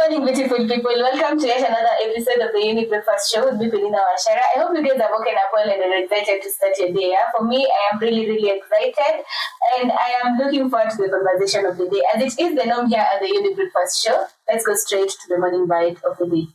morning, beautiful people. Welcome to yet another episode of the Younib Breakfast Show with me, Peninah, Wachera. I hope you guys have woken up well and are excited to start your day. For me, I am really, really excited, and I am looking forward to the conversation of the day. As it is the norm here at the Younib Breakfast Show, let's go straight to the morning bite of the day.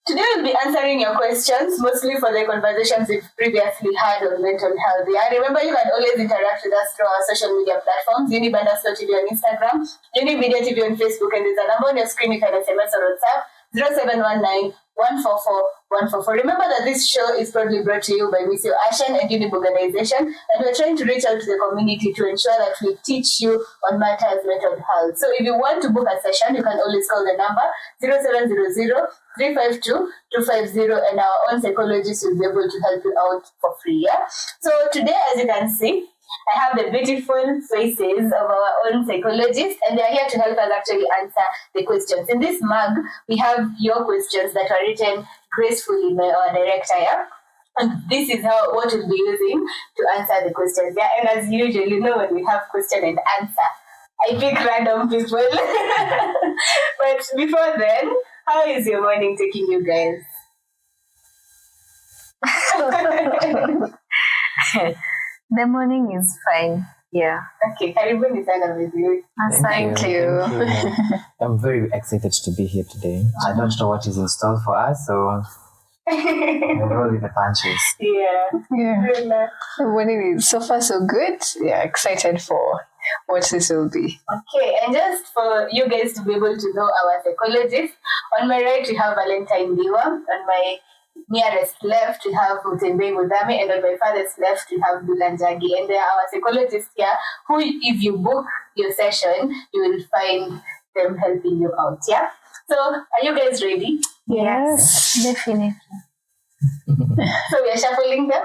Today we'll be answering your questions, mostly for the conversations we've previously had on mental health. Yeah, remember you can always interact with us through our social media platforms, Younib _TV on Instagram, Younib Media TV on Facebook, and there's a number on your screen you can SMS or WhatsApp, 0719 144 144. Remember that this show is proudly brought to you by Miss Ashen and Younib organization, and we're trying to reach out to the community to ensure that we teach you on matters mental health. So if you want to book a session, you can always call the number 0700 352 250, and our own psychologist will be able to help you out for free. Yeah. So today, as you can see, I have the beautiful faces of our own psychologists, and they're here to help us actually answer the questions. In this mug, we have your questions that are written gracefully by our director. Yeah? And this is what we'll be using to answer the questions. Yeah. And as usual, you know, when we have question and answer, I pick random people. But before then, how is your morning taking you guys? The morning is fine. Yeah. Okay, karibuni sana with you. Thank you. I'm very excited to be here today. I don't know what is in store for us, so we'll roll with the punches. Yeah. The morning is so far so good. Yeah, excited for what this will be. Okay, and just for you guys to be able to know our psychologist, on my right we have Valentine Ndiwa, on my nearest left we have Mutembei, Muthami, and on my farthest left we have Beulah, Njagi, and they are our psychologists here who, if you book your session, you will find them helping you out. Yeah. So are you guys ready? Yes, definitely. So we are shuffling them,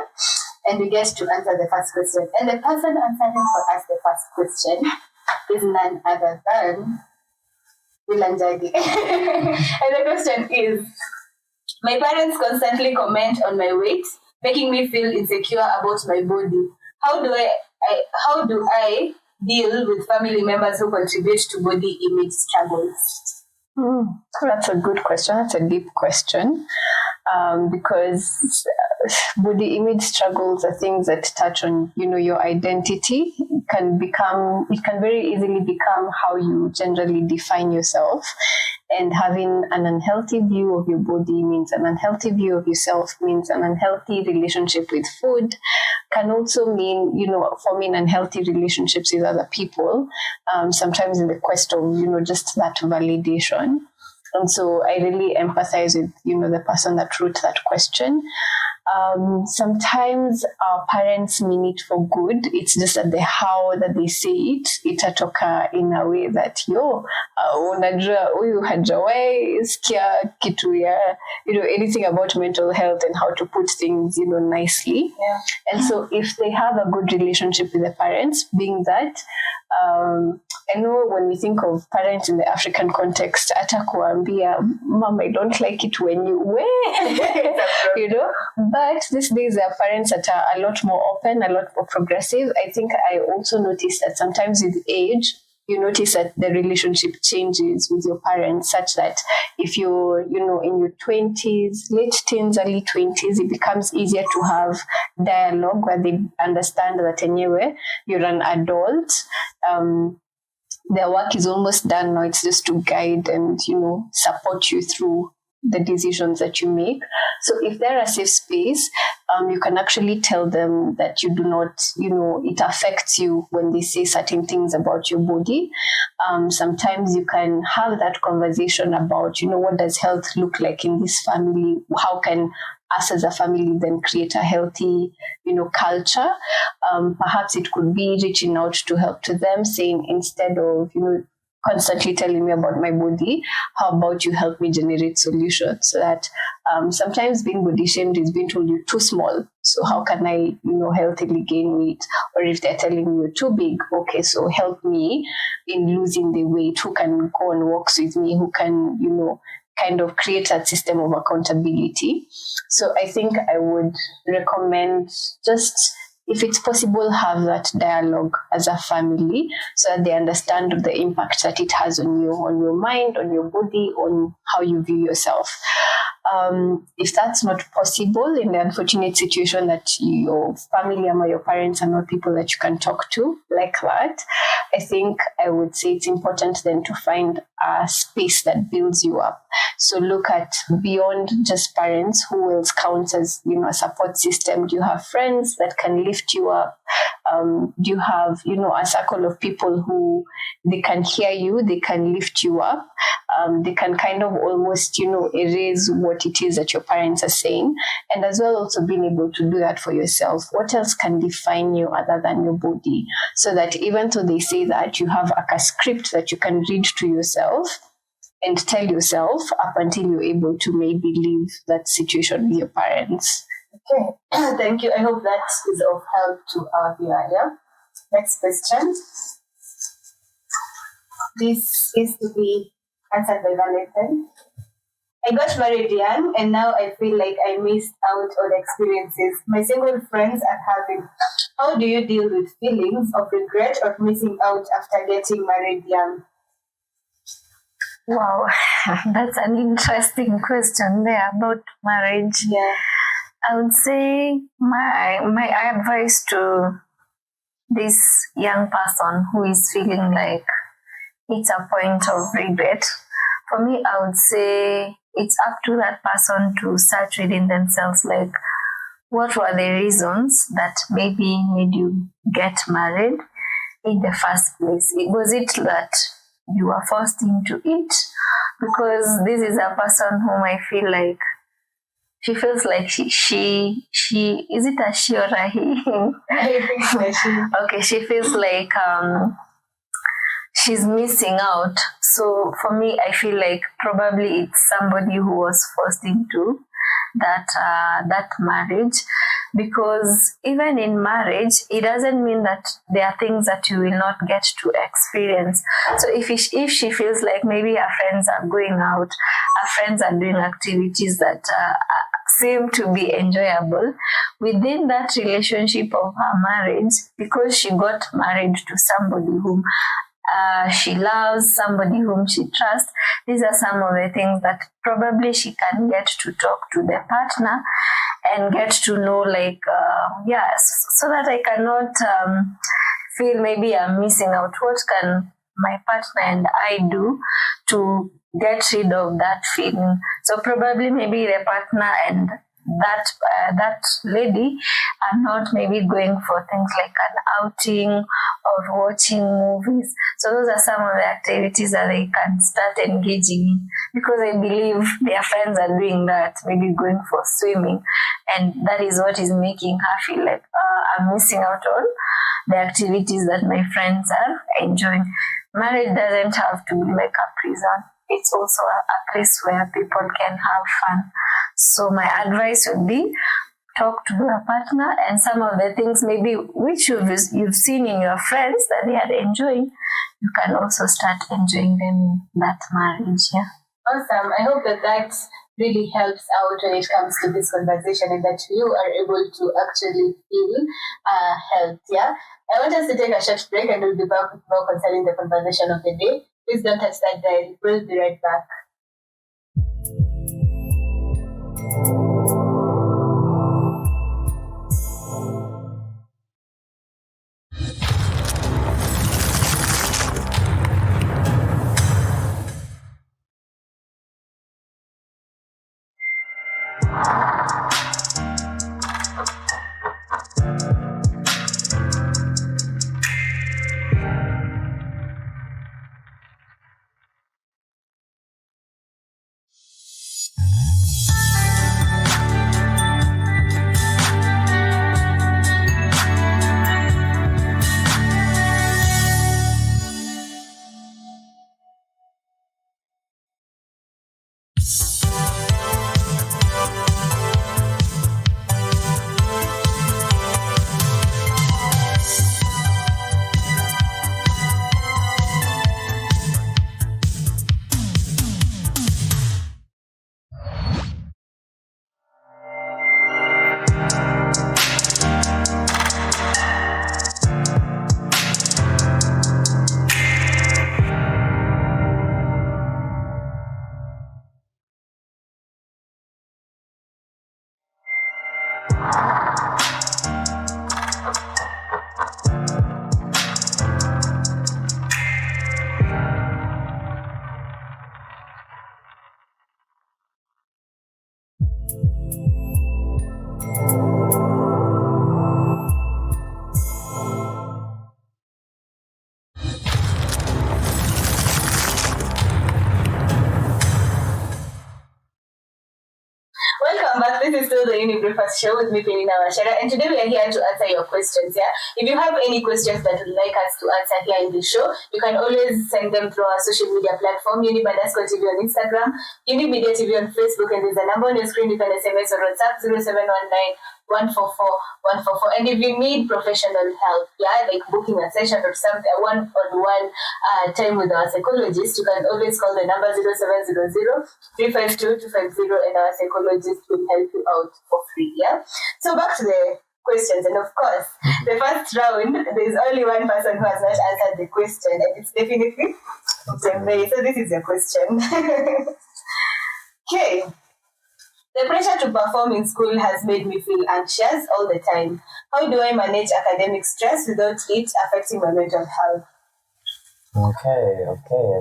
and we get to answer the first question. And the person answering for us the first question is none other than Beulah, Njagi. And the question is, my parents constantly comment on my weight, making me feel insecure about my body. How do I deal with family members who contribute to body image struggles? That's a good question. That's a deep question. Because body image struggles are things that touch on, your identity. It can very easily become how you generally define yourself. And having an unhealthy view of your body means an unhealthy view of yourself, means an unhealthy relationship with food, can also mean, forming unhealthy relationships with other people, sometimes in the quest of, just that validation. And so I really empathize with, the person that wrote that question. Sometimes our parents mean it for good. It's just that the how that they say it itatoka in a way that unajua huyu hajawahi sikia kitu ya anything about mental health and how to put things nicely. Yeah. And so if they have a good relationship with the parents, being that I know when we think of parents in the African context, atakuambia, Mom, I don't like it when you wear, But these days, there are parents that are a lot more open, a lot more progressive. I think I also noticed that sometimes with age, you notice that the relationship changes with your parents, such that if you're, in your 20s, late teens, early 20s, it becomes easier to have dialogue where they understand that anyway, you're an adult. Their work is almost done now. It's just to guide and, support you through the decisions that you make. So if they're a safe space, you can actually tell them that you do not, it affects you when they say certain things about your body. Sometimes you can have that conversation about, what does health look like in this family? How can us as a family then create a healthy, culture? Perhaps it could be reaching out to help to them, saying instead of, constantly telling me about my body. How about you help me generate solutions? So that sometimes being body shamed is being told you're too small. So how can I, healthily gain weight? Or if they're telling you you're too big, okay, so help me in losing the weight. Who can go on walks with me? Who can, kind of create that system of accountability? So I think I would recommend, just if it's possible, have that dialogue as a family so that they understand the impact that it has on you, on your mind, on your body, on how you view yourself. If that's not possible, in the unfortunate situation that your family or your parents are not people that you can talk to like that, I think I would say it's important then to find a space that builds you up. So look at beyond just parents, who else counts as, a support system. Do you have friends that can lift you up? Do you have, a circle of people who they can hear you, they can lift you up, they can kind of almost, erase what it is that your parents are saying, and as well also being able to do that for yourself. What else can define you other than your body? So that even though they say that, you have a script that you can read to yourself and tell yourself up until you're able to maybe leave that situation with your parents. Okay, thank you. I hope that is of help to our viewer here. Next question. This is to be answered by Valentine. I got married young and now I feel like I missed out on experiences my single friends are having. How do you deal with feelings of regret or missing out after getting married young? Wow, that's an interesting question there about marriage. Yeah. I would say my advice to this young person who is feeling like it's a point of regret, for me, I would say it's up to that person to search within themselves, like, what were the reasons that maybe made you get married in the first place? Was it that you were forced into it? Because this is a person whom I feel like she feels like she is it a she or a he? I think so. Okay, she feels like she's missing out. So for me, I feel like probably it's somebody who was forced into that marriage, because even in marriage, it doesn't mean that there are things that you will not get to experience. So if she feels like maybe her friends are going out, her friends are doing activities that seem to be enjoyable within that relationship of her marriage, because she got married to somebody whom she loves, somebody whom she trusts. These are some of the things that probably she can get to talk to the partner and get to know, like, so that I cannot feel maybe I'm missing out. What can my partner and I do to get rid of that feeling? So probably maybe the partner and that lady are not maybe going for things like an outing or watching movies. So those are some of the activities that they can start engaging in, because I believe their friends are doing that, maybe going for swimming, and that is what is making her feel like, I'm missing out on the activities that my friends are enjoying. Marriage doesn't have to be like a prison. It's also a place where people can have fun. So my advice would be, talk to your partner, and some of the things maybe which you've seen in your friends that they are enjoying, you can also start enjoying them in that marriage. Yeah. Awesome. I hope that really helps out when it comes to this conversation, and that you are able to actually feel helped. Yeah. I want us to take a short break, and we'll be back with more concerning the conversation of the day. Please don't touch that dial. We'll be right back. Welcome back. This is still the Younib Breakfast Show with me, Peninah and Wachera, and today we are here to answer your questions. Yeah, if you have any questions that you'd like us to answer here in the show, you can always send them through our social media platform, Younib_TV on Instagram, Younib Media TV on Facebook, and there's a number on your screen. You can SMS or WhatsApp 0719 144 And if you need professional help, yeah, like booking a session or something, a one-on-one time with our psychologist, you can always call the number 0700 352 250, and our psychologist will help you out for free. Yeah. So back to the questions, and of course, the first round, there's only one person who has not answered the question, and it's definitely Mutembei. So this is your question. Okay. The pressure to perform in school has made me feel anxious all the time. How do I manage academic stress without it affecting my mental health? Okay.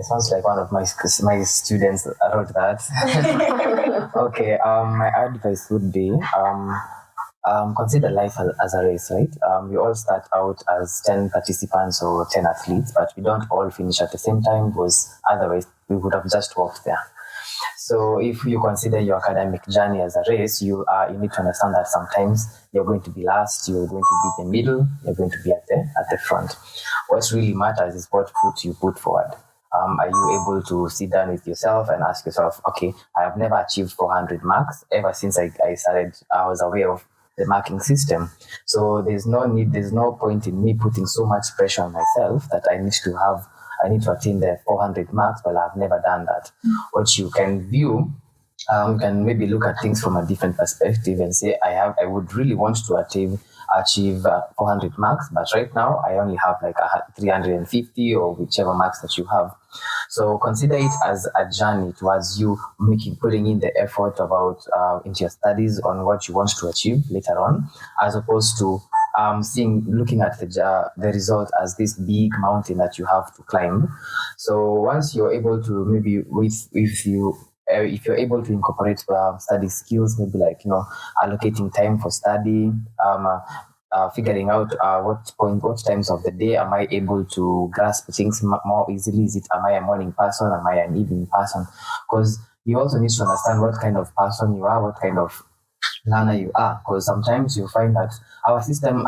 Sounds like one of my students wrote that. Okay. My advice would be consider life as a race, right? We all start out as 10 participants or 10 athletes, but we don't all finish at the same time, because otherwise we would have just walked there. So if you consider your academic journey as a race, you need to understand that sometimes you're going to be last, you're going to be the middle, you're going to be at the front. What really matters is what foot you put forward. Are you able to sit down with yourself and ask yourself, okay, I have never achieved 400 marks. Ever since I started, I was aware of the marking system. So there's no point in me putting so much pressure on myself that I need to attain the 400 marks, but I've never done that. What you can view, you can maybe look at things from a different perspective and say, I would really want to achieve 400 marks, but right now I only have like 350 or whichever marks that you have. So consider it as a journey towards you putting in the effort into your studies on what you want to achieve later on, as opposed to looking at the result as this big mountain that you have to climb. So once you're able to, maybe if you're able to incorporate study skills, maybe like allocating time for study, figuring out what times of the day am I able to grasp things more easily. Am I a morning person? Am I an evening person? Because you also need to understand what kind of person you are, what kind of learner you are, because sometimes you find that our system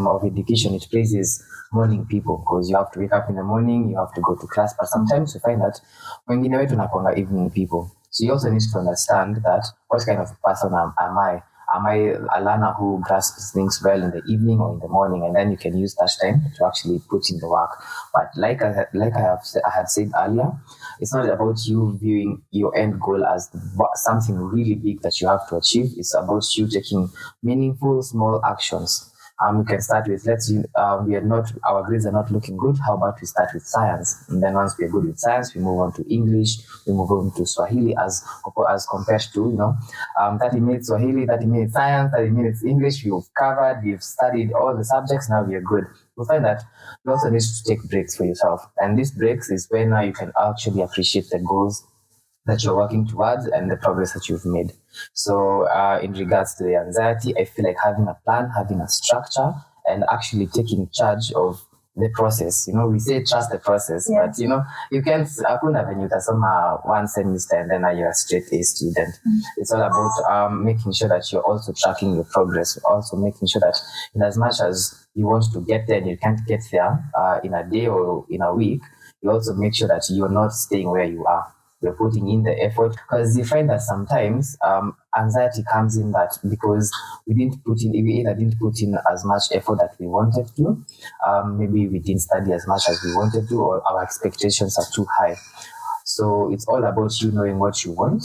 of education, it praises morning people, because you have to wake up in the morning, you have to go to class, but sometimes you find that wengine wetu nakuanga evening people. So you also need to understand that what kind of person am I? Am I a learner who grasps things well in the evening or in the morning? And then you can use that time to actually put in the work. But like I had said earlier, it's not about you viewing your end goal as something really big that you have to achieve. It's about you taking meaningful small actions. We can start with, our grades are not looking good. How about we start with science? And then once we're good with science, we move on to English, we move on to Swahili as compared to, 30 minutes Swahili, 30 minutes science, 30 minutes English. We've studied all the subjects. Now we are good. You'll find that you also need to take breaks for yourself. And these breaks is when now you can actually appreciate the goals that you're working towards and the progress that you've made. So in regards to the anxiety, I feel like having a plan, having a structure, and actually taking charge of the process. We say trust the process, but you can't hakuna venye utasoma one semester and then you're a straight A student. It's all about making sure that you're also tracking your progress, also making sure that in as much as you want to get there and you can't get there in a day or in a week, you also make sure that you're not staying where you are. You're putting in the effort, because you find that sometimes anxiety comes in that because we either didn't put in as much effort that we wanted to, maybe we didn't study as much as we wanted to, or our expectations are too high. So it's all about you knowing what you want,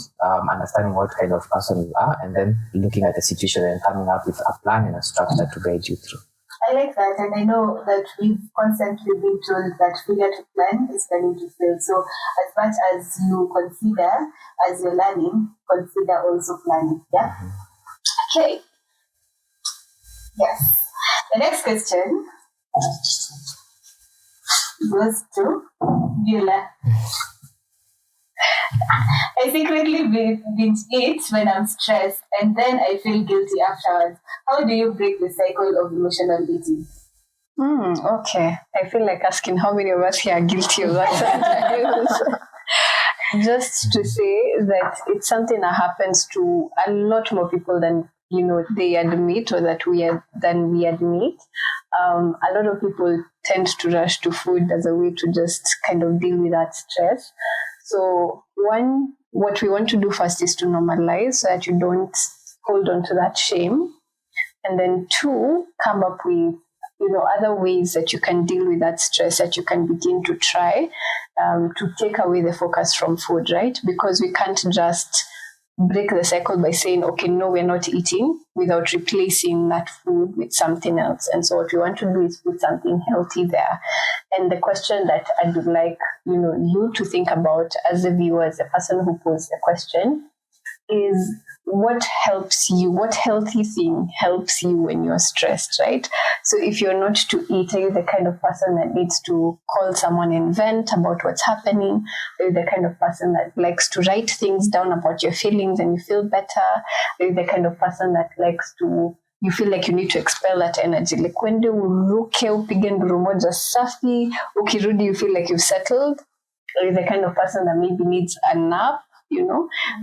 understanding what kind of person you are, and then looking at the situation and coming up with a plan and a structure to guide you through. I like that, and I know that we've constantly been told that failure to plan is planning to fail. So as much as you consider as you're learning, consider also planning. Yeah. Okay. Yes. The next question goes to Beulah. I secretly binge eat when I'm stressed and then I feel guilty afterwards. How do you break the cycle of emotional eating? Okay. I feel like asking how many of us here are guilty of that. Just to say that it's something that happens to a lot more people than they admit, or than we admit. A lot of people tend to rush to food as a way to just kind of deal with that stress. So what we want to do first is to normalize so that you don't hold on to that shame. And then 2, come up with other ways that you can deal with that stress, that you can begin to try to take away the focus from food, right? Because we can't just break the cycle by saying, okay, no, we're not eating, without replacing that food with something else. And so what we want to do is put something healthy there. And the question that I would like, you to think about as a viewer, as the person who posed the question, is what helps you, what healthy thing helps you when you're stressed, right? So if you're not to eat, are you the kind of person that needs to call someone and vent about what's happening? Are you the kind of person that likes to write things down about your feelings and you feel better? Are you the kind of person that likes to, you feel like you need to expel that energy? Like when do uruke upige nduru moja safi, ukirudi you feel like you've settled? Are you the kind of person that maybe needs a nap?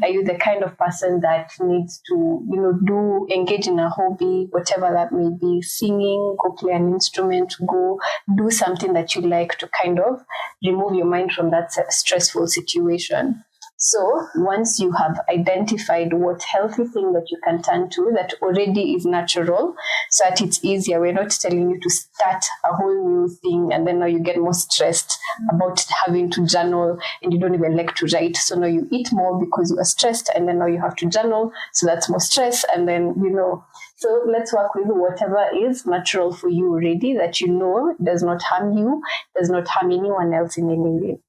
Are you the kind of person that needs to, engage in a hobby, whatever that may be, singing, go play an instrument, go do something that you like to kind of remove your mind from that stressful situation? So once you have identified what healthy thing that you can turn to that already is natural, so that it's easier. We're not telling you to start a whole new thing and then now you get more stressed about having to journal and you don't even like to write. So now you eat more because you are stressed and then now you have to journal. So that's more stress. And then, so let's work with whatever is natural for you already that does not harm you, does not harm anyone else in any way.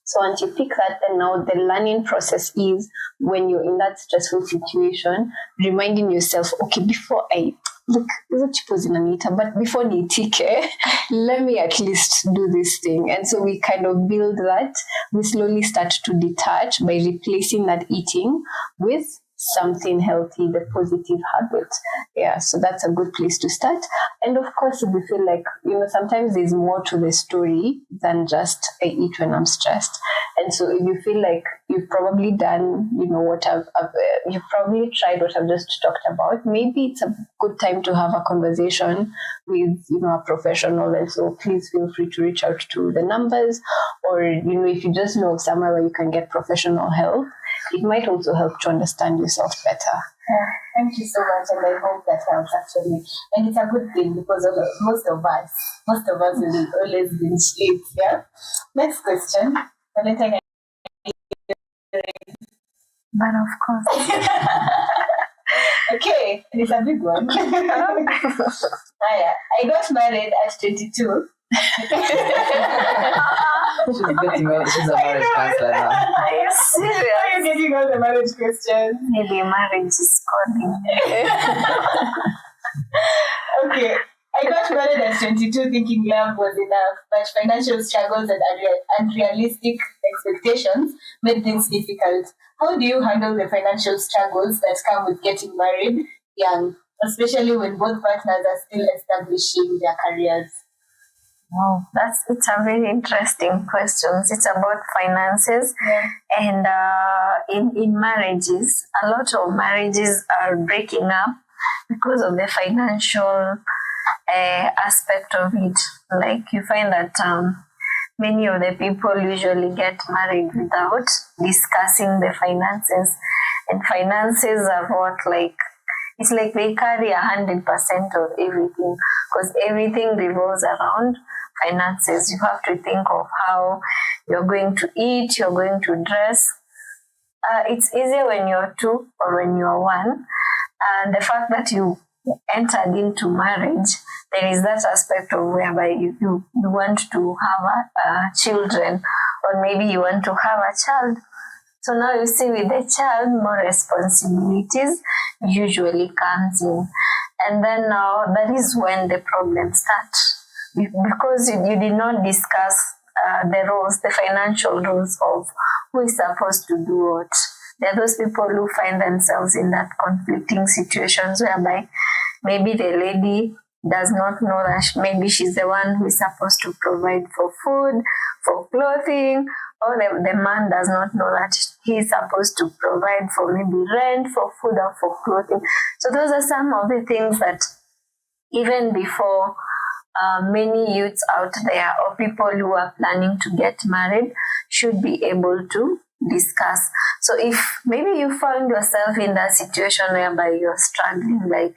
So once you pick that, then now the learning process is when you're in that stressful situation, reminding yourself, okay, before I look, but before nitike, let me at least do this thing. And so we kind of build that. We slowly start to detach by replacing that eating with something healthy, the positive habit. Yeah, so that's a good place to start. And of course, if you feel like, sometimes there's more to the story than just I eat when I'm stressed. And so if you feel like you've probably done, what you've probably tried what I've just talked about, maybe it's a good time to have a conversation with, a professional. And so please feel free to reach out to the numbers, or, if you just know somewhere where you can get professional help, it might also help to understand yourself better. Yeah, thank you so much, and I hope that helps actually. And it's a good thing because most of us will always binge eat. Yeah. Next question, Valentine. But of course. Okay, it's a big one. I got married at 22. She's a marriage counselor now. Are you serious? Are you getting all the marriage questions? Maybe marriage is calling. Okay. I got married at 22 thinking love was enough, but financial struggles and unrealistic expectations made things difficult. How do you handle the financial struggles that come with getting married young, especially when both partners are still establishing their careers? Wow, it's a very interesting question. It's about finances, and in marriages, a lot of marriages are breaking up because of the financial aspect of it. Like you find that many of the people usually get married without discussing the finances, and finances are it's like they carry 100% of everything, because everything revolves around finances. You have to think of how you're going to eat, you're going to dress. It's easier when you're two or when you're one. And the fact that you entered into marriage, there is that aspect of whereby you want to have children, or maybe you want to have a child. So now you see with the child, more responsibilities usually comes in. And then now that is when the problems start. Because you did not discuss the roles, the financial roles of who is supposed to do what. There are those people who find themselves in that conflicting situations whereby maybe the lady does not know that maybe she's the one who is supposed to provide for food, for clothing, or the man does not know that he is supposed to provide for maybe rent, for food, or for clothing. So those are some of the things that even before many youths out there or people who are planning to get married should be able to discuss. So if maybe you found yourself in that situation whereby you're struggling, like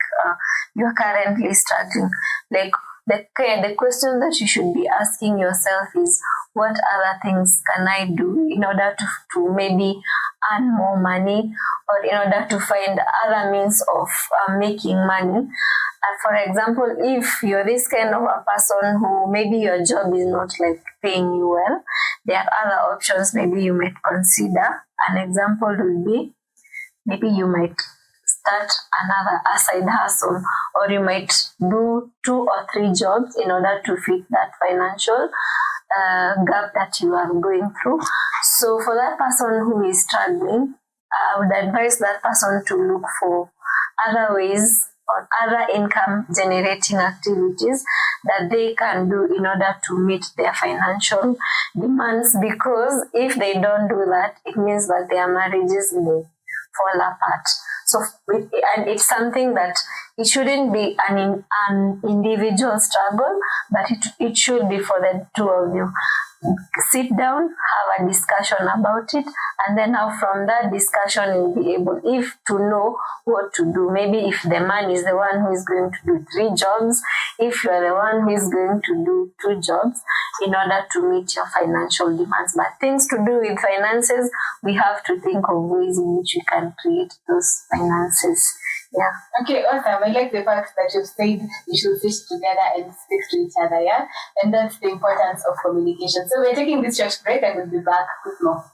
you're currently struggling, like the question that you should be asking yourself is, what other things can I do in order to maybe earn more money, or in order to find other means of making money? For example, if you're this kind of a person who maybe your job is not like paying you well, there are other options maybe you might consider. An example would be maybe you might start a side hustle, or you might do 2 or 3 jobs in order to fit that financial gap that you are going through. So for that person who is struggling, I would advise that person to look for other ways or other income generating activities that they can do in order to meet their financial demands, because if they don't do that, it means that their marriages may fall apart. So, and it's something that it shouldn't be an individual struggle, but it should be for the two of you. Sit down, have a discussion about it, and then now from that discussion you'll be able to know what to do. Maybe if the man is the one who is going to do 3 jobs, if you are the one who is going to do 2 jobs in order to meet your financial demands. But things to do with finances, we have to think of ways in which we can create those finances. Yeah. Okay, awesome. I like the fact that you've said you should sit together and speak to each other, yeah? And that's the importance of communication. So we're taking this short break and we'll be back with more.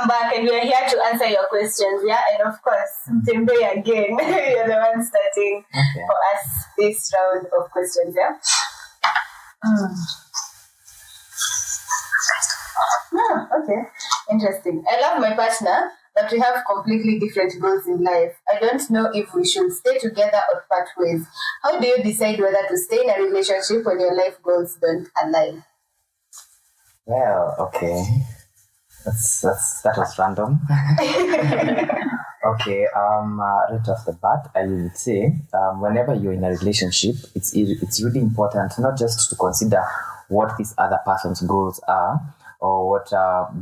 Back, and we are here to answer your questions, yeah? And of course, Mutembei again, you're the one starting for us this round of questions, yeah? Okay, interesting. I love my partner, but we have completely different goals in life. I don't know if we should stay together or part ways. How do you decide whether to stay in a relationship when your life goals don't align? Well, okay. That was random. Okay, right off the bat, I would say whenever you're in a relationship, it's really important not just to consider what this other person's goals are or what,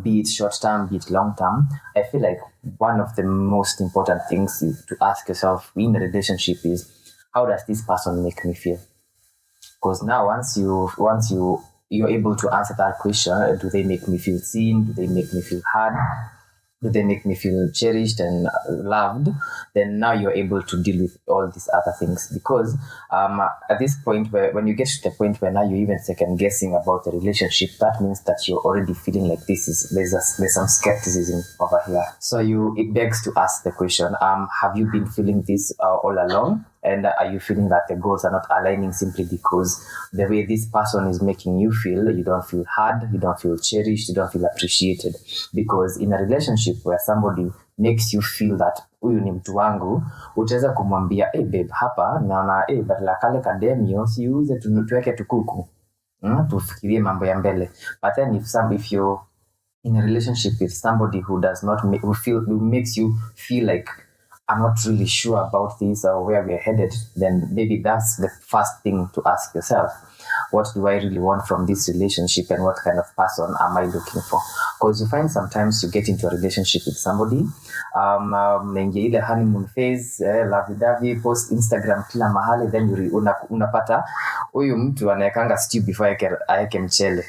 be it short term, be it long term, I feel like one of the most important things to ask yourself in a relationship is, how does this person make me feel? Because now once you're able to answer that question, do they make me feel seen? Do they make me feel heard? Do they make me feel cherished and loved? Then now you're able to deal with all these other things. Because at this point, when you get to the point where now you're even second guessing about the relationship, that means that you're already feeling like there's some skepticism over here. So it begs to ask the question: have you been feeling this all along? And are you feeling that the goals are not aligning simply because the way this person is making you feel, you don't feel heard, you don't feel cherished, you don't feel appreciated? Because in a relationship where somebody makes you feel that huyu ni mtu wangu, utaweza kumwambia, hey babe, hapa naona badala kale kademio siuze tuweke tukuku, tufikirie mambo ya mbele. But then if you're in a relationship with somebody who does not who makes you feel like, I'm not really sure about this or where we're headed, then maybe that's the first thing to ask yourself. What do I really want from this relationship, and what kind of person am I looking for? Because you find sometimes you get into a relationship with somebody, naingia ile honeymoon phase, lovey-dovey, post Instagram kila mahali, then unapata huyu mtu anaekanga stew before aeke mchele.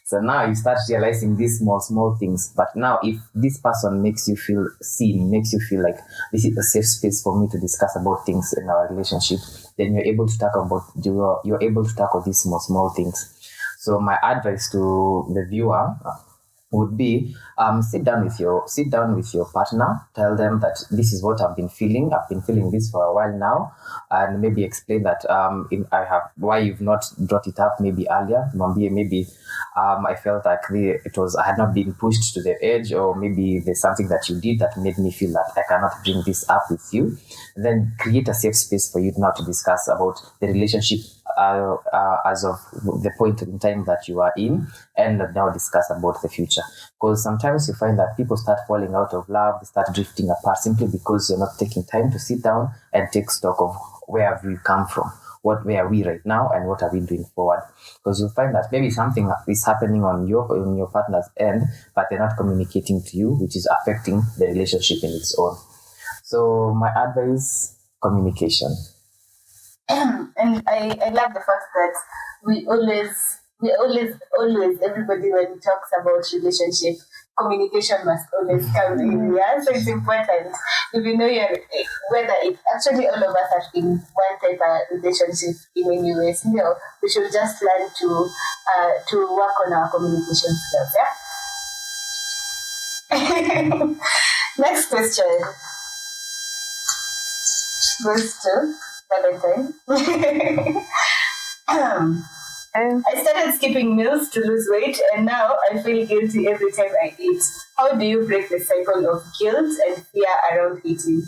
So now you start realizing these small things. But now if this person makes you feel seen, makes you feel like this is a safe space for me to discuss about things in our relationship, then you're able to tackle these small things. So my advice to the viewer would be, sit down with your partner, tell them that this is what I've been feeling this for a while now, and maybe explain that why you've not brought it up maybe earlier. Maybe I felt like I had not been pushed to the edge, or maybe there's something that you did that made me feel that I cannot bring this up with you. Then create a safe space for you now to discuss about the relationship as of the point in time that you are in, and now discuss about the future. Because sometimes you find that people start falling out of love, they start drifting apart simply because you're not taking time to sit down and take stock of where have we come from, where are we right now, and what are we doing forward. Because you'll find that maybe something is happening on your partner's end, but they're not communicating to you, which is affecting the relationship in its own. So my advice, communication. And I love the fact that we always, everybody when talks about relationship, communication must always come in. Yeah, so it's important. If you know whether actually all of us are in one type of relationship in any ways, we should just learn to work on our communication skills. Yeah. Next question goes to Valentine. I started skipping meals to lose weight, and now I feel guilty every time I eat. How do you break the cycle of guilt and fear around eating?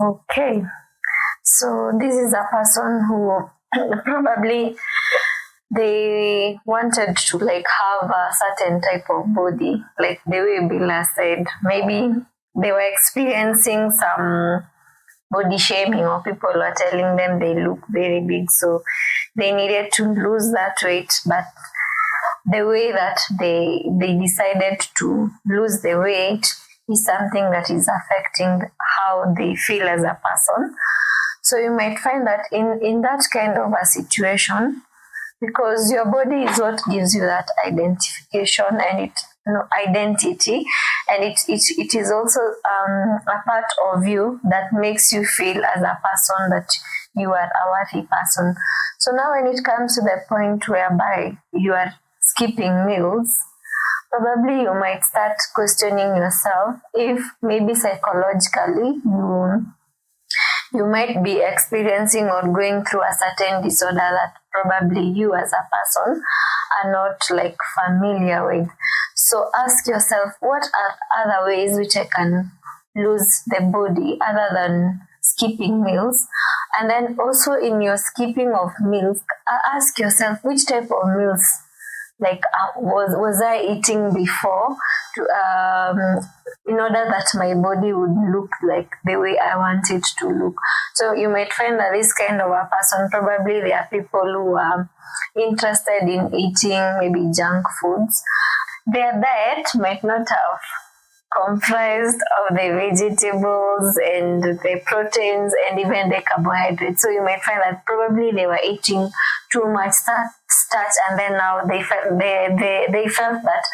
Okay, so this is a person who probably they wanted to have a certain type of body, like the way Beulah said. Maybe they were experiencing some body shaming, or people were telling them they look very big, so they needed to lose that weight. But the way that they decided to lose the weight is something that is affecting how they feel as a person. So you might find that in that kind of a situation, because your body is what gives you that identification and identity, and it is also a part of you that makes you feel as a person that you are a worthy person. So now when it comes to the point whereby you are skipping meals, probably you might start questioning yourself if maybe psychologically you might be experiencing or going through a certain disorder that probably you as a person are not familiar with. So ask yourself, what are other ways which I can lose the body other than skipping meals? And then also in your skipping of meals, ask yourself, which type of meals was I eating before to in order that my body would look like the way I want it to look. So you might find that this kind of a person, probably there are people who are interested in eating maybe junk foods. their diet might not have comprised of the vegetables and the proteins and even the carbohydrates. So you might find that probably they were eating too much starch, and then now they felt that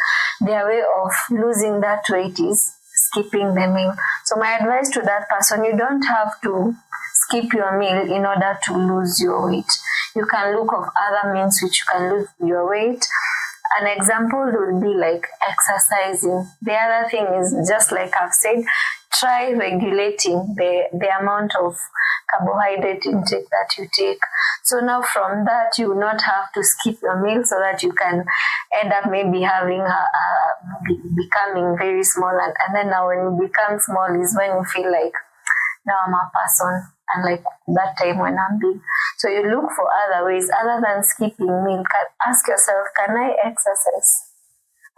their way of losing that weight is skipping the meal. So my advice to that person, you don't have to skip your meal in order to lose your weight. You can look of other means which you can lose your weight. An example would be like exercising. The other thing is, just like I've said, try regulating the amount of carbohydrate intake that you take. So now from that, you will not have to skip your meal, so that you can end up maybe having becoming very small. And then now when you become small is when you feel like, now I'm a person, and like that time when I'm big. So you look for other ways other than skipping meal. Ask yourself, can I exercise?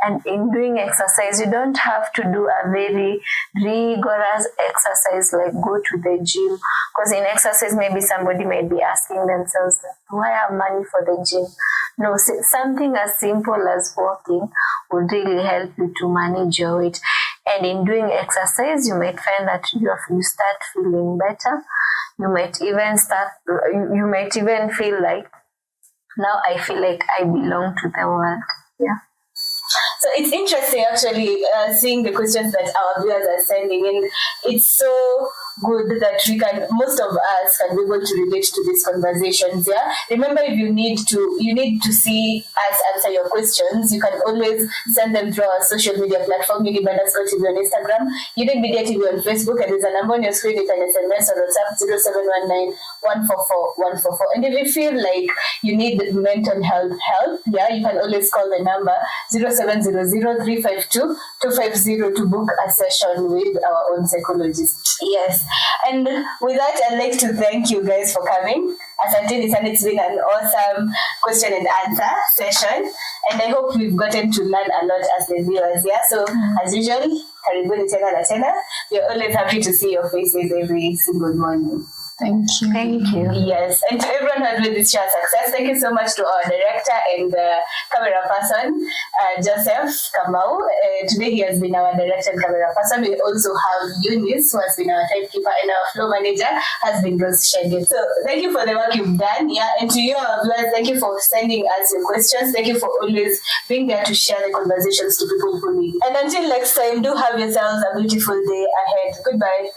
And in doing exercise, you don't have to do a very rigorous exercise like go to the gym. Because in exercise, maybe somebody might be asking themselves, do I have money for the gym? No, something as simple as walking would really help you to manage your weight. And in doing exercise, you might find that you start feeling better. You might even feel like, now I feel like I belong to the world. Yeah. So it's interesting actually seeing the questions that our viewers are sending, and it's so good that most of us can be able to relate to these conversations. Yeah. Remember, if you need to see us answer your questions, you can always send them through our social media platform, Younib_TV on Instagram, Younib Media TV on Facebook, and there's a number on your screen. You can SMS or WhatsApp 0719-144-144. And if you feel like you need mental health help, yeah, you can always call the number 0700-352-250 to book a session with our own psychologist. Yes. And with that, I'd like to thank you guys for coming. Asanteni sana, it's been an awesome question and answer session. And I hope we've gotten to learn a lot as the viewers. Yeah. So as usual, karibuni tena na tena. We're always happy to see your faces every single morning. Thank you. Thank you. Yes, and to everyone who has made this show a success, thank you so much to our director and camera person, Joseph Kamau. Today he has been our director and camera person. We also have Eunice, who has been our timekeeper, and our flow manager has been Rose Shaggy. So thank you for the work you've done. Yeah, and to you, our viewers, thank you for sending us your questions. Thank you for always being there to share the conversations to people who need it. And until next time, do have yourselves a beautiful day ahead. Goodbye.